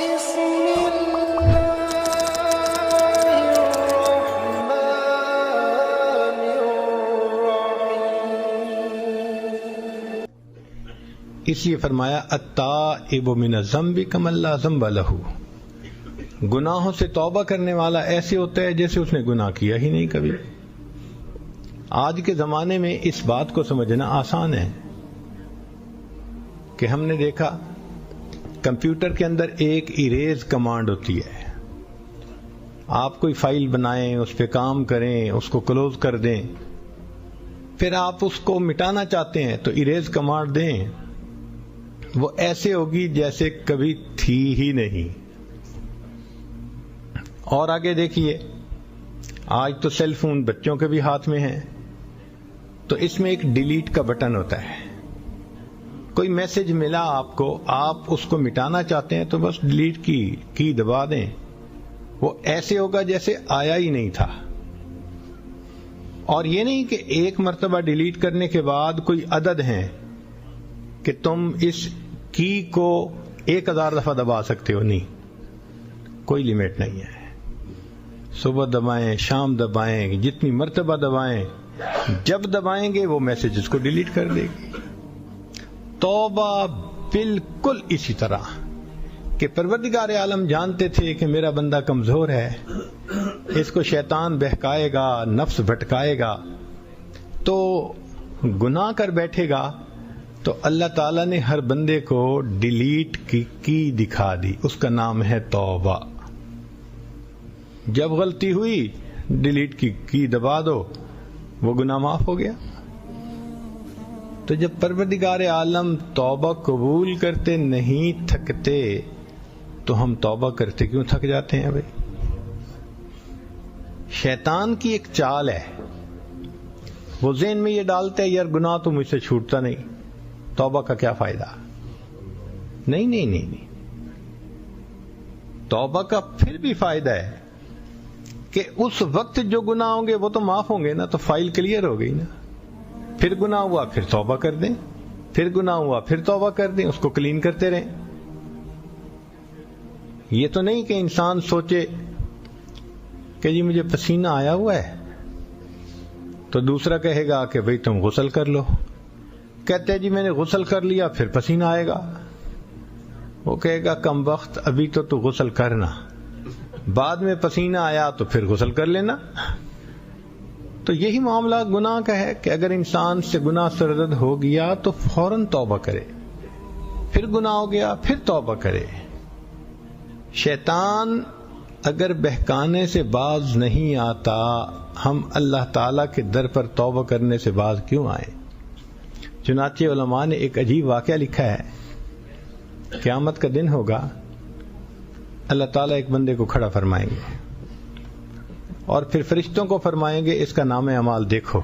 بسم الله الرحمن الرحيم. اس لیے فرمایا التائب من الذنب کمن لا ذنب له. گناہوں سے توبہ کرنے والا ایسے ہوتا ہے جیسے اس نے گناہ کیا ہی نہیں کبھی. آج کے زمانے میں اس بات کو سمجھنا آسان ہے کہ ہم نے دیکھا کمپیوٹر کے اندر ایک اریز کمانڈ ہوتی ہے. آپ کوئی فائل بنائیں، اس پہ کام کریں، اس کو کلوز کر دیں، پھر آپ اس کو مٹانا چاہتے ہیں تو اریز کمانڈ دیں، وہ ایسے ہوگی جیسے کبھی تھی ہی نہیں. اور آگے دیکھیے، آج تو سیل فون بچوں کے بھی ہاتھ میں ہیں، تو اس میں ایک ڈیلیٹ کا بٹن ہوتا ہے. کوئی میسج ملا آپ کو، آپ اس کو مٹانا چاہتے ہیں تو بس ڈیلیٹ کی دبا دیں، وہ ایسے ہوگا جیسے آیا ہی نہیں تھا. اور یہ نہیں کہ ایک مرتبہ ڈیلیٹ کرنے کے بعد کوئی عدد ہیں کہ تم اس کی کو 1000 دفعہ دبا سکتے ہو. نہیں، کوئی لمٹ نہیں ہے. صبح دبائیں، شام دبائیں، جتنی مرتبہ دبائیں، جب دبائیں گے وہ میسج اس کو ڈیلیٹ کر دے گی. توبہ بالکل اسی طرح کہ پروردگار عالم جانتے تھے کہ میرا بندہ کمزور ہے، اس کو شیطان بہکائے گا، نفس بھٹکائے گا، تو گناہ کر بیٹھے گا. تو اللہ تعالیٰ نے ہر بندے کو ڈیلیٹ کی دکھا دی، اس کا نام ہے توبہ. جب غلطی ہوئی ڈیلیٹ کی دبا دو، وہ گناہ معاف ہو گیا. تو جب پروردگار عالم توبہ قبول کرتے نہیں تھکتے تو ہم توبہ کرتے کیوں تھک جاتے ہیں بھائی؟ شیطان کی ایک چال ہے، وہ ذہن میں یہ ڈالتا ہے یار گناہ تو مجھ سے چھوٹتا نہیں، توبہ کا کیا فائدہ. نہیں، توبہ کا پھر بھی فائدہ ہے کہ اس وقت جو گناہ ہوں گے وہ تو معاف ہوں گے نا، تو فائل کلیئر ہو گئی نا. پھر گناہ ہوا پھر توبہ کر دیں، پھر گناہ ہوا پھر توبہ کر دیں، اس کو کلین کرتے رہیں. یہ تو نہیں کہ انسان سوچے کہ جی مجھے پسینہ آیا ہوا ہے تو دوسرا کہے گا کہ بھئی تم غسل کر لو. کہتے ہیں جی میں نے غسل کر لیا پھر پسینہ آئے گا. وہ کہے گا کم وقت ابھی تو غسل کرنا، بعد میں پسینہ آیا تو پھر غسل کر لینا. تو یہی معاملہ گناہ کا ہے کہ اگر انسان سے گناہ سرزد ہو گیا تو فوراً توبہ کرے، پھر گناہ ہو گیا پھر توبہ کرے. شیطان اگر بہکانے سے باز نہیں آتا، ہم اللہ تعالیٰ کے در پر توبہ کرنے سے باز کیوں آئیں؟ چنانچہ علماء نے ایک عجیب واقعہ لکھا ہے. قیامت کا دن ہوگا، اللہ تعالیٰ ایک بندے کو کھڑا فرمائیں گے اور پھر فرشتوں کو فرمائیں گے اس کا نام اعمال دیکھو.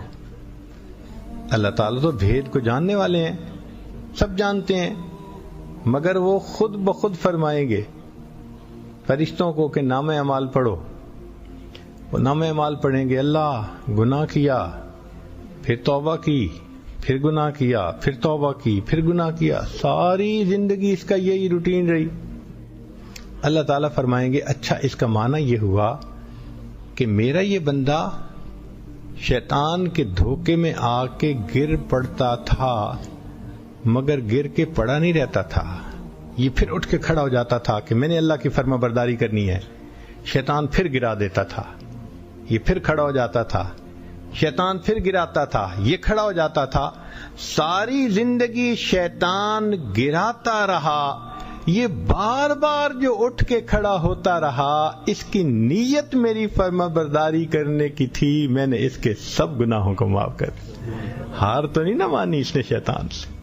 اللہ تعالیٰ تو بھید کو جاننے والے ہیں، سب جانتے ہیں، مگر وہ خود بخود فرمائیں گے فرشتوں کو کہ نام اعمال پڑھو. وہ نام اعمال پڑھیں گے، اللہ گناہ کیا پھر توبہ کی، پھر گناہ کیا پھر توبہ کی، پھر گناہ کیا، ساری زندگی اس کا یہی روٹین رہی. اللہ تعالیٰ فرمائیں گے اچھا اس کا معنی یہ ہوا کہ میرا یہ بندہ شیطان کے دھوکے میں آ کے گر پڑتا تھا، مگر گر کے پڑا نہیں رہتا تھا، یہ پھر اٹھ کے کھڑا ہو جاتا تھا کہ میں نے اللہ کی فرما برداری کرنی ہے. شیطان پھر گرا دیتا تھا، یہ پھر کھڑا ہو جاتا تھا، شیطان پھر گراتا تھا، یہ کھڑا ہو جاتا تھا. ساری زندگی شیطان گراتا رہا، یہ بار بار جو اٹھ کے کھڑا ہوتا رہا، اس کی نیت میری فرما برداری کرنے کی تھی، میں نے اس کے سب گناہوں کو معاف کر. ہار تو نہیں نہ مانی اس نے شیطان سے.